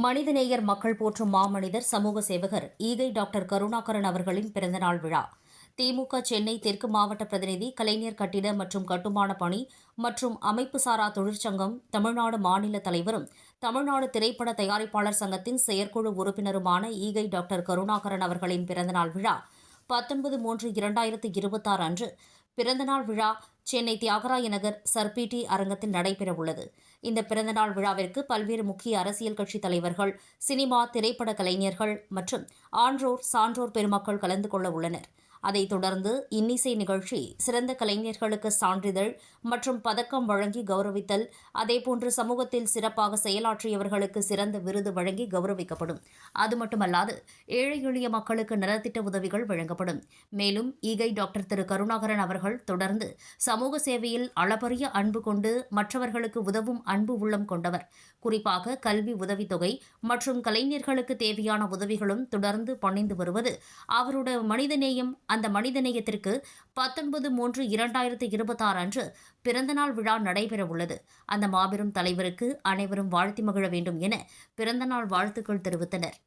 மனிதநேயர் மக்கள் போற்றும் மாமனிதர் சமூக சேவகர் ஈகை டாக்டர் கருணாகரன் அவர்களின் பிறந்தநாள் விழா திமுக சென்னை தெற்கு மாவட்ட பிரதிநிதி கலைஞர் கட்டிட மற்றும் கட்டுமான பணி மற்றும் அமைப்புசாரா தொழிற்சங்கம் தமிழ்நாடு மாநில தலைவரும் தமிழ்நாடு திரைப்பட தயாரிப்பாளர் சங்கத்தின் செயற்குழு உறுப்பினருமான ஈகை டாக்டர் கருணாகரன் அவர்களின் பிறந்தநாள் விழா 19/3/2026 அன்று பிறந்தநாள் விழா சென்னை தியாகராய நகர் சர்பிடி அரங்கத்தில் நடைபெறவுள்ளது. இந்த பிறந்தநாள் விழாவிற்கு பல்வேறு முக்கிய அரசியல் கட்சித் தலைவர்கள், சினிமா, திரைப்பட கலைஞர்கள் மற்றும் ஆன்றோர், சான்றோர் பெருமக்கள் கலந்து கொள்ள உள்ளனர். அதைத் தொடர்ந்து இன்னிசை நிகழ்ச்சி, சிறந்த கலைஞர்களுக்கு சான்றிதழ் மற்றும் பதக்கம் வழங்கி கௌரவித்தல், அதேபோன்று சமூகத்தில் சிறப்பாக செயலாற்றியவர்களுக்கு சிறந்த விருது வழங்கி கௌரவிக்கப்படும். அது மட்டுமல்லாது ஏழை எளிய மக்களுக்கு நலத்திட்ட உதவிகள் வழங்கப்படும். மேலும் ஈகை டாக்டர் திரு கருணாகரன் அவர்கள் தொடர்ந்து சமூக சேவையில் அளப்பரிய அன்பு கொண்டு மற்றவர்களுக்கு உதவும் அன்பு உள்ளம் கொண்டவர். குறிப்பாக கல்வி உதவித்தொகை மற்றும் கலைஞர்களுக்கு தேவையான உதவிகளும் தொடர்ந்து பணிந்து வருவது அவருடைய மனிதநேயம். அந்த மனிதநேயத்திற்கு 19/3/2026 அன்று பிறந்தநாள் விழா நடைபெறவுள்ளது. அந்த மாபெரும் தலைவருக்கு அனைவரும் வாழ்த்தி மகிழ வேண்டும் என பிறந்தநாள் வாழ்த்துக்கள் தெரிவித்தனர்.